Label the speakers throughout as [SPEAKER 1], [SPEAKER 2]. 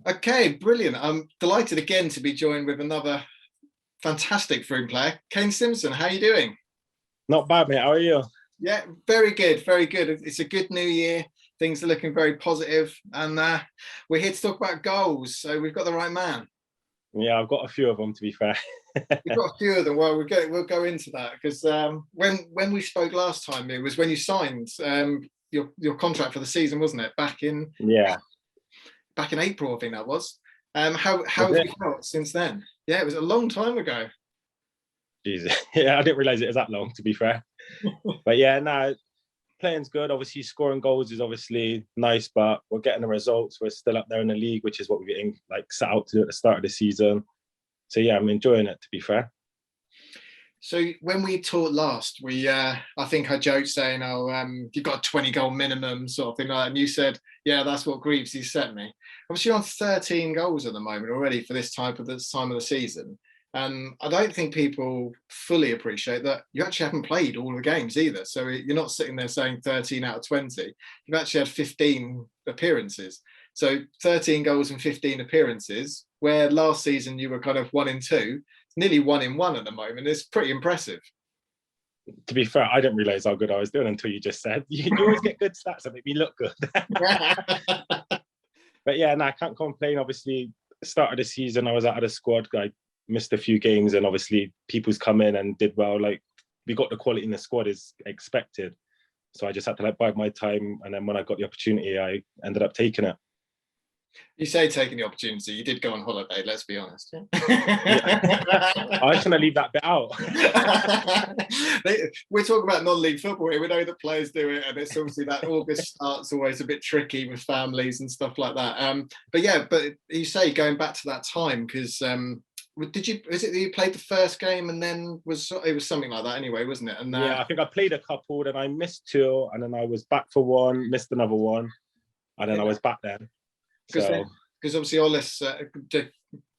[SPEAKER 1] Okay, brilliant. I'm delighted again to be joined with another fantastic Froome player, Kane Simpson. How are you doing?
[SPEAKER 2] Not bad, mate. How are you?
[SPEAKER 1] Yeah, very good, very good. It's a good new year. Things are looking very positive, and we're here to talk about goals. So we've got the right man.
[SPEAKER 2] Yeah, I've got a few of them, to be fair.
[SPEAKER 1] We've got a few of them. Well, we'll go into that because when we spoke last time, it was when you signed your contract for the season, wasn't it?
[SPEAKER 2] Yeah,
[SPEAKER 1] Back in April, I think that was. How
[SPEAKER 2] was
[SPEAKER 1] have
[SPEAKER 2] it?
[SPEAKER 1] you felt since then? Yeah, it was a long time ago.
[SPEAKER 2] Jesus. Yeah, I didn't realize it was that long, to be fair. But yeah, no, playing's good. Obviously, scoring goals is obviously nice, but we're getting the results. We're still up there in the league, which is what we're getting like set out to do at the start of the season. So yeah, I'm enjoying it, to be fair.
[SPEAKER 1] So when we talked last, I think I joked saying, "Oh, you've got a 20 goal minimum," sort of thing like that. And you said, "Yeah, that's what Greavesy set me." Obviously, you're on 13 goals at the moment already for this time of the season. And I don't think people fully appreciate that you actually haven't played all the games either. So you're not sitting there saying 13 out of 20. You've actually had 15 appearances. So 13 goals and 15 appearances, where last season you were kind of 1 in 2, nearly 1 in 1 at the moment. It's pretty impressive.
[SPEAKER 2] To be fair, I didn't realize how good I was doing until you just said you always get good stats that make me look good. But yeah, no, I can't complain. Obviously, start of the season, I was out of the squad. I missed a few games, and obviously, people's come in and did well. Like we got the quality in the squad as expected, so I just had to like bide my time. And then when I got the opportunity, I ended up taking it.
[SPEAKER 1] You say taking the opportunity. You did go on holiday. Let's be honest.
[SPEAKER 2] Yeah, I was trying to leave that bit out.
[SPEAKER 1] We're talking about non-league football here. We know that players do it, and it's obviously that August start's always a bit tricky with families and stuff like that. But yeah, but you say going back to that time because did you? Is it that you played the first game and then it was something like that anyway, wasn't it? And
[SPEAKER 2] Yeah, I think I played a couple, then I missed two, and then I was back for one, missed another one, and then I
[SPEAKER 1] yeah,
[SPEAKER 2] was back then.
[SPEAKER 1] because
[SPEAKER 2] So
[SPEAKER 1] obviously Ollis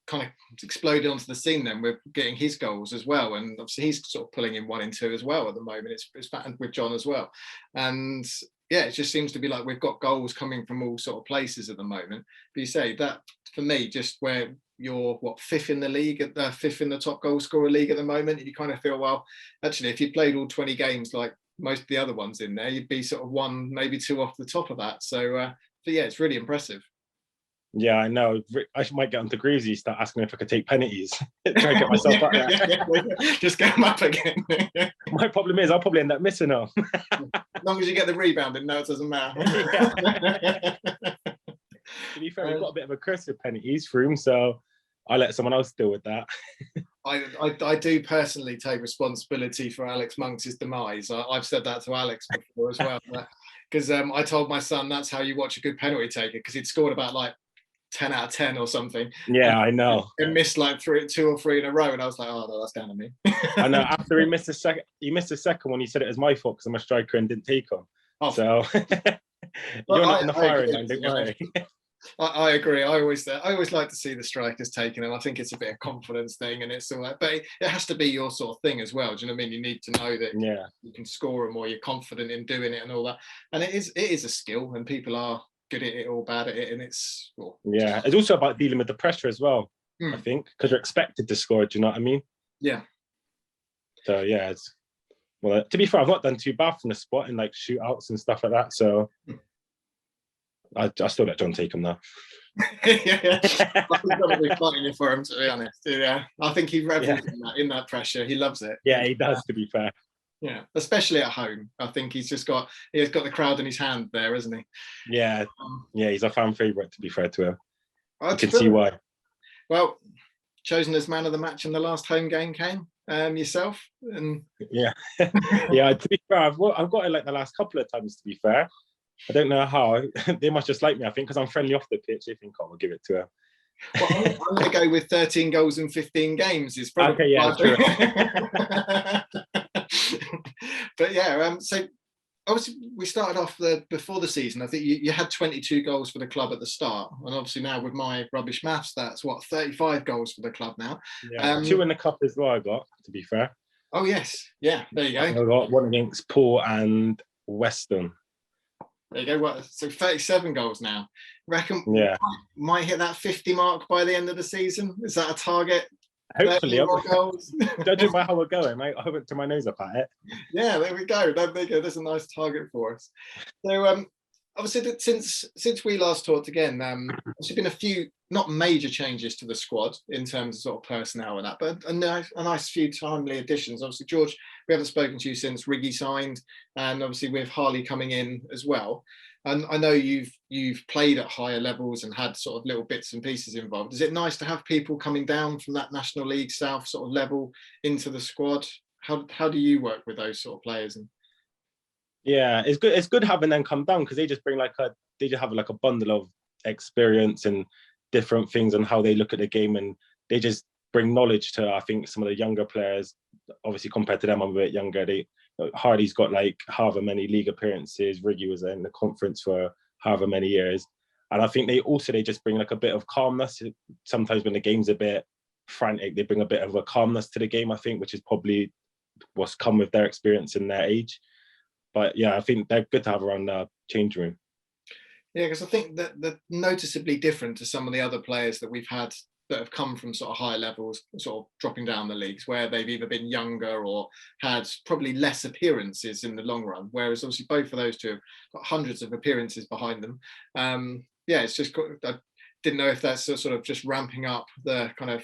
[SPEAKER 1] kind of exploded onto the scene then with getting his goals as well, and obviously he's sort of pulling in 1 in 2 as well at the moment. It's battered with John as well, and yeah, it just seems to be like we've got goals coming from all sort of places at the moment. But you say that for me, just where you're fifth in the league, at the fifth in the top goal scorer league at the moment, you kind of feel, well, actually, if you played all 20 games like most of the other ones in there, you'd be sort of one, maybe two off the top of that. So yeah, it's really impressive.
[SPEAKER 2] yeah, I know. I might get onto Greavesy, start asking if I could take penalties, try and get myself up there.
[SPEAKER 1] Just get them up again.
[SPEAKER 2] My problem is I'll probably end up missing them.
[SPEAKER 1] As long as you get the rebound, no, it doesn't matter.
[SPEAKER 2] To be fair, we've got a bit of a curse with penalties for him, so I'll let someone else deal with that.
[SPEAKER 1] I do personally take responsibility for Alex Monks' demise. I've said that to Alex before as well. Because I told my son that's how you watch a good penalty taker, because he'd scored about like 10 out of 10 or something.
[SPEAKER 2] Yeah, I know.
[SPEAKER 1] And missed like two or three in a row. And I was like, oh, no, that's down to me.
[SPEAKER 2] I know. After he missed the second one, he said it was my fault because I'm a striker and didn't take him. Oh. So you're not in the firing line, don't worry.
[SPEAKER 1] I agree. I always like to see the strikers taking them. I think it's a bit of confidence thing, and it's all that. But it has to be your sort of thing as well. Do you know what I mean? You need to know that you can score them, or you're confident in doing it, and all that. And it is a skill, and people are good at it or bad at it, and it's
[SPEAKER 2] it's also about dealing with the pressure as well. I think because you're expected to score. Do you know what I mean?
[SPEAKER 1] Yeah.
[SPEAKER 2] So yeah, well, to be fair, I've not done too bad from the spot in like shootouts and stuff like that. So. I still let John take him now.
[SPEAKER 1] Yeah. It's probably funny for him, to be honest. Yeah, I think he revels in that pressure. He loves it.
[SPEAKER 2] Yeah, he does. To be fair.
[SPEAKER 1] Yeah, especially at home. I think he's got the crowd in his hand there, isn't he?
[SPEAKER 2] Yeah, he's a fan favourite. To be fair to him, you can
[SPEAKER 1] see
[SPEAKER 2] why.
[SPEAKER 1] Well, chosen as man of the match in the last home game, Kane. Yourself and
[SPEAKER 2] yeah. To be fair, I've got it like the last couple of times. To be fair. I don't know how. They must just like me, I think, because I'm friendly off the pitch. They think, we'll give it to her.
[SPEAKER 1] Well, I'm going to go with 13 goals in 15 games. Is probably
[SPEAKER 2] okay, yeah, true.
[SPEAKER 1] But yeah, so obviously we started off before the season. I think you had 22 goals for the club at the start, and obviously now with my rubbish maths, that's 35 goals for the club now.
[SPEAKER 2] Yeah, 2 in the cup as well. I got, to be fair.
[SPEAKER 1] Oh yes, yeah. There you go.
[SPEAKER 2] I got one against Paul and Weston.
[SPEAKER 1] There you go. What? So 37 goals now. Reckon
[SPEAKER 2] Yeah,
[SPEAKER 1] might hit that 50 mark by the end of the season. Is that a target?
[SPEAKER 2] hopefully.
[SPEAKER 1] 30 more goals.
[SPEAKER 2] Judging by how we're going, mate, I haven't turned my nose up at it.
[SPEAKER 1] Yeah, there we go. There we go. There's a nice target for us. So obviously since we last talked again, there's been a few not major changes to the squad in terms of sort of personnel and that, but a nice few timely additions. Obviously, George, we haven't spoken to you since Riggy signed, and obviously with Harley coming in as well. And I know you've played at higher levels and had sort of little bits and pieces involved. Is it nice to have people coming down from that National League South sort of level into the squad? How do you work with those sort of players? And
[SPEAKER 2] Yeah, it's good. It's good having them come down because they just have like a bundle of experience and different things on how they look at the game, and they just bring knowledge to, I think, some of the younger players. Obviously, compared to them, I'm a bit younger. Hardy's got like however many league appearances. Riggy was in the conference for however many years, and I think they just bring like a bit of calmness. Sometimes when the game's a bit frantic, they bring a bit of a calmness to the game, I think, which is probably what's come with their experience and their age. But yeah, I think they're good to have around the change room.
[SPEAKER 1] yeah, because I think that they're noticeably different to some of the other players that we've had that have come from sort of higher levels, sort of dropping down the leagues, where they've either been younger or had probably less appearances in the long run. Whereas obviously both of those two have got hundreds of appearances behind them. Yeah, it's just I didn't know if that's sort of just ramping up the kind of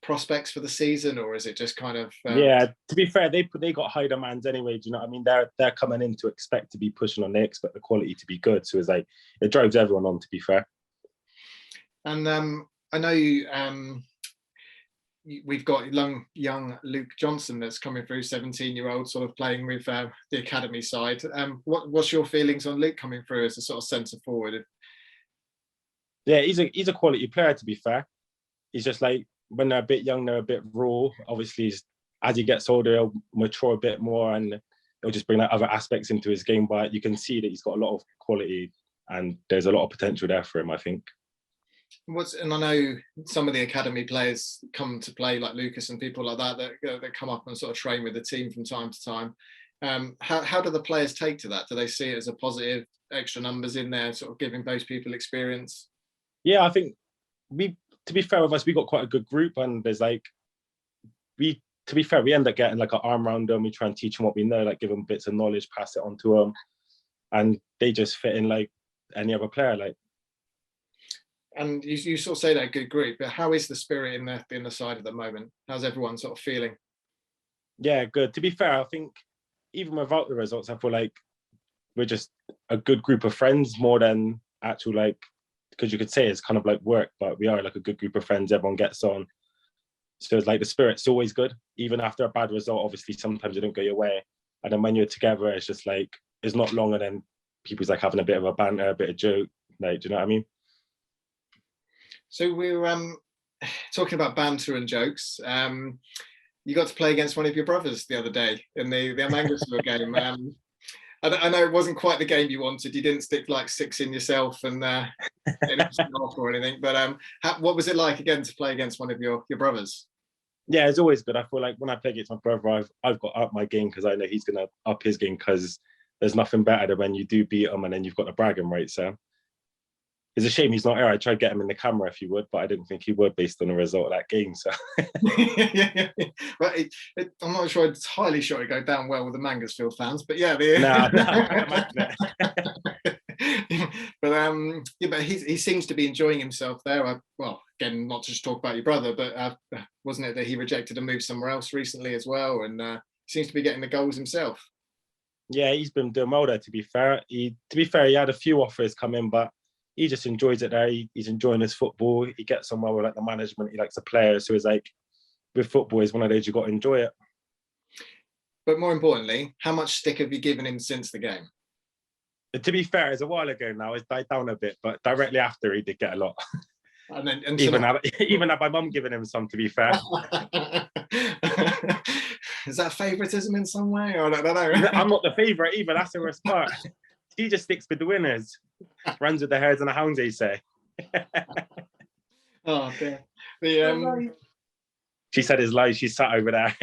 [SPEAKER 1] prospects for the season, or is it just kind of
[SPEAKER 2] yeah, to be fair, they got high demands anyway. Do you know what I mean? They're coming in to expect to be pushing on. They expect the quality to be good, so it's like it drives everyone on, to be fair.
[SPEAKER 1] And I know we've got young Luke Johnson that's coming through, 17-year-old, sort of playing with the academy side. What's your feelings on Luke coming through as a sort of centre forward?
[SPEAKER 2] Yeah, he's a quality player, to be fair. He's just like, when they're a bit young, they're a bit raw. Obviously, as he gets older, he'll mature a bit more, and he'll just bring like other aspects into his game. But you can see that he's got a lot of quality, and there's a lot of potential there for him, I think.
[SPEAKER 1] And I know some of the academy players come to play, like Lucas and people like that come up and sort of train with the team from time to time. How do the players take to that? Do they see it as a positive, extra numbers in there, sort of giving those people experience?
[SPEAKER 2] Yeah, I think to be fair with us, we got quite a good group, and there's like, to be fair, we end up getting like an arm around them. We try and teach them what we know, like give them bits of knowledge, pass it on to them, and they just fit in like any other player. Like,
[SPEAKER 1] and you sort of say that good group, but how is the spirit in the side at the moment? How's everyone sort of feeling?
[SPEAKER 2] Yeah, good. To be fair, I think even without the results, I feel like we're just a good group of friends more than actual like, because you could say it's kind of like work, but we are like a good group of friends. Everyone gets on. So it's like the spirit's always good. Even after a bad result, obviously sometimes you don't go your way. And then when you're together, it's just like, it's not long and then people's like having a bit of a banter, a bit of joke. Like, do you know what I mean?
[SPEAKER 1] So we're talking about banter and jokes. You got to play against one of your brothers the other day in the Manchester game. I know it wasn't quite the game you wanted. You didn't stick like 6 in yourself and off or anything. But what was it like again to play against one of your brothers?
[SPEAKER 2] Yeah, it's always good. I feel like when I play against my brother, I've got up my game because I know he's gonna up his game, because there's nothing better than when you do beat him and then you've got the bragging right. So it's a shame he's not here. I tried to get him in the camera if he would, but I didn't think he would based on the result of that game. So
[SPEAKER 1] But I'm not sure, entirely sure it go down well with the Mangersfield fans, but yeah. But yeah, but he seems to be enjoying himself there. Well, again, not to just talk about your brother, but wasn't it that he rejected a move somewhere else recently as well, and seems to be getting the goals himself.
[SPEAKER 2] Yeah, he's been doing well there. To be fair, he had a few offers come in, but he just enjoys it there. He's enjoying his football. He gets on well with like the management. He likes the players. So it's like, with football, it's one of those you've got to enjoy it.
[SPEAKER 1] But more importantly, how much stick have you given him since the game?
[SPEAKER 2] To be fair, it's a while ago now. It's died down a bit, but directly after he did get a lot. And even had my mum giving him some, to be fair.
[SPEAKER 1] Is that favouritism in some way? Or I don't know.
[SPEAKER 2] I'm not the favourite either. That's the worst part. He just sticks with the winners. Runs with the hares and the hounds, they say.
[SPEAKER 1] Oh, dear.
[SPEAKER 2] She said his lies. She's sat over there.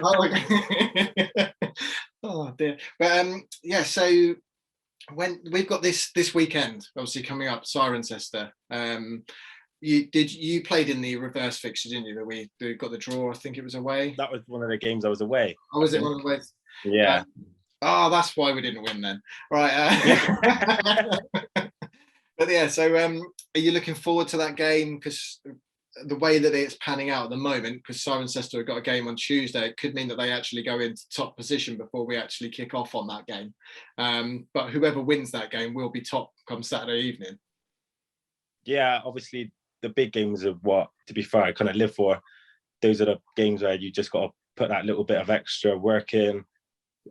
[SPEAKER 1] Oh, okay. Oh, dear. But yeah, so when we've got this weekend, obviously coming up, Cirencester. You played in the reverse fixture, didn't you? That we got the draw. I think it was away.
[SPEAKER 2] That was one of the games I was away.
[SPEAKER 1] Oh, was it one of the ways?
[SPEAKER 2] Yeah.
[SPEAKER 1] That's why we didn't win then. Right.
[SPEAKER 2] Yeah.
[SPEAKER 1] But yeah, so are you looking forward to that game? Because the way that it's panning out at the moment, because Cirencester have got a game on Tuesday, it could mean that they actually go into top position before we actually kick off on that game. But whoever wins that game will be top come Saturday evening.
[SPEAKER 2] Yeah, obviously the big games of what, to be fair, I kind of live for. Those are the games where you just got to put that little bit of extra work in.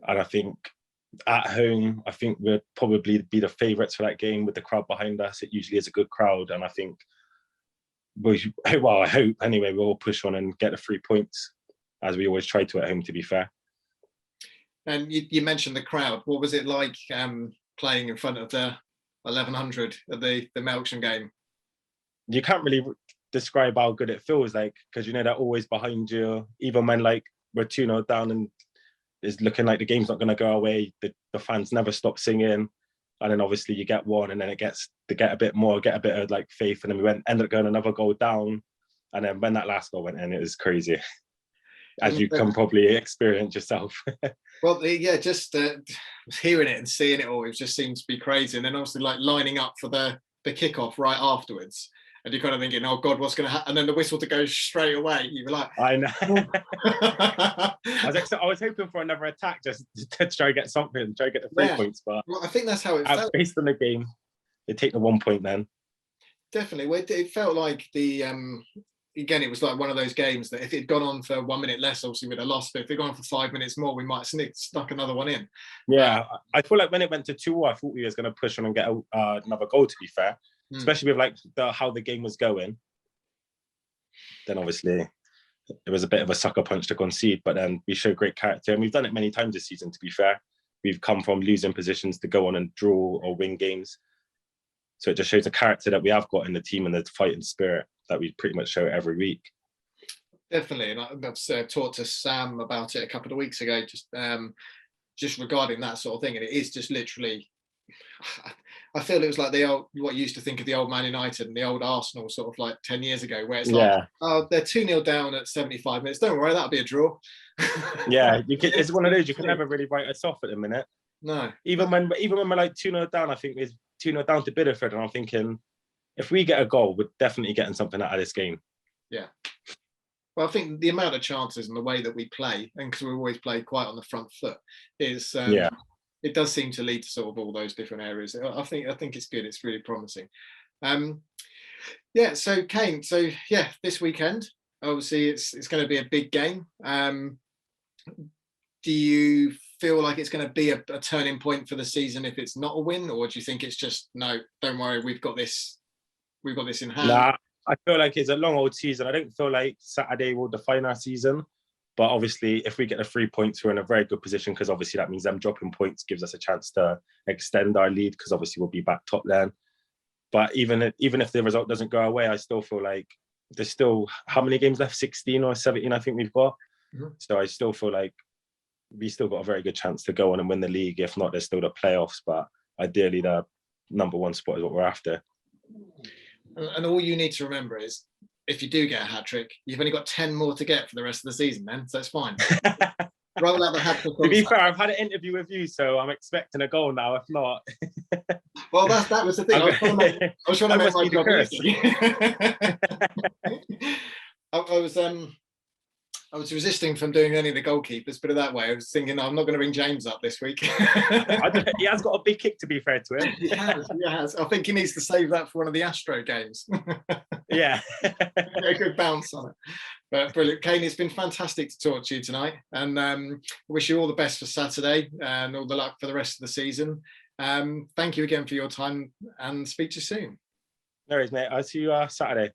[SPEAKER 2] And I think at home, I think we'll probably be the favourites for that game with the crowd behind us. It usually is a good crowd. And I think, I hope anyway, we'll all push on and get the 3 points as we always try to at home, to be fair.
[SPEAKER 1] And you mentioned the crowd. What was it like playing in front of the 1100 at the Melksham game?
[SPEAKER 2] You can't really describe how good it feels like, because you know they're always behind you, even when like we're 2-0 down and it's looking like the game's not going to go away. The fans never stop singing, and then obviously you get one, and then they get a bit more, get a bit of like faith, and then we ended up going another goal down, and then when that last goal went in, it was crazy, as you can probably experience yourself.
[SPEAKER 1] Well, yeah, just hearing it and seeing it all, it just seems to be crazy, and then obviously like lining up for the kickoff right afterwards. And you're kind of thinking, oh God, what's going to happen? And then the whistle to go straight away. You were like,
[SPEAKER 2] I know. I was hoping for another attack just to try and get something, try and get the 3 points. But
[SPEAKER 1] well, I think that's how it felt.
[SPEAKER 2] Based on the game, they take the 1 point then.
[SPEAKER 1] Definitely. Well, it felt like again, it was like one of those games that if it had gone on for 1 minute less, obviously we'd have lost. But if it had gone on for 5 minutes more, we might have stuck another one in.
[SPEAKER 2] Yeah, I feel like when it went to 2-2, I thought we was going to push on and get another goal, to be fair. Especially with like how the game was going. Then obviously it was a bit of a sucker punch to concede, but then we showed great character, and we've done it many times this season, to be fair. We've come from losing positions to go on and draw or win games. So it just shows the character that we have got in the team and the fighting spirit that we pretty much show every week.
[SPEAKER 1] Definitely, and I've talked to Sam about it a couple of weeks ago, just regarding that sort of thing, and it is just literally, I feel it was like what you used to think of the old Man United and the old Arsenal sort of like 10 years ago, where it's like, oh, they're 2-0 down at 75 minutes. Don't worry, that'll be a draw.
[SPEAKER 2] Yeah, it's one of those, you can never really write us off at the minute.
[SPEAKER 1] No.
[SPEAKER 2] Even when we're like 2-0 down, I think it's 2-0 down to Biddeford, and I'm thinking, if we get a goal, we're definitely getting something out of this game.
[SPEAKER 1] Yeah. Well, I think the amount of chances and the way that we play, and because we always play quite on the front foot, is it does seem to lead to sort of all those different areas. I think it's good. It's really promising. Yeah. So Kane. So yeah, this weekend, obviously, it's going to be a big game. Do you feel like it's going to be a turning point for the season if it's not a win, or do you think it's just no? Don't worry, we've got this in hand.
[SPEAKER 2] Nah, I feel like it's a long old season. I don't feel like Saturday will define our season. But obviously, if we get the 3 points, we're in a very good position, because obviously that means them dropping points gives us a chance to extend our lead, because obviously we'll be back top then. But even if the result doesn't go our way, I still feel like there's still, how many games left? 16 or 17, I think we've got. Mm-hmm. So I still feel like we still got a very good chance to go on and win the league. If not, there's still the playoffs. But ideally, the number one spot is what we're after.
[SPEAKER 1] And all you need to remember is, if you do get a hat-trick, you've only got 10 more to get for the rest of the season then, so it's fine. Roll out the hat-trick.
[SPEAKER 2] To be fair, I've had an interview with you, so I'm expecting a goal now, if not.
[SPEAKER 1] Well, that was the thing. I was trying to make my job easy. I was resisting from doing any of the goalkeepers, put it that way. I was thinking, I'm not going to ring James up this week.
[SPEAKER 2] He has got a big kick, to be fair to him.
[SPEAKER 1] He has. I think he needs to save that for one of the Astro games.
[SPEAKER 2] Yeah.
[SPEAKER 1] A good bounce on it. But brilliant. Kane, it's been fantastic to talk to you tonight. And I wish you all the best for Saturday and all the luck for the rest of the season. Thank you again for your time, and speak to you soon.
[SPEAKER 2] No worries, mate. I'll see you Saturday.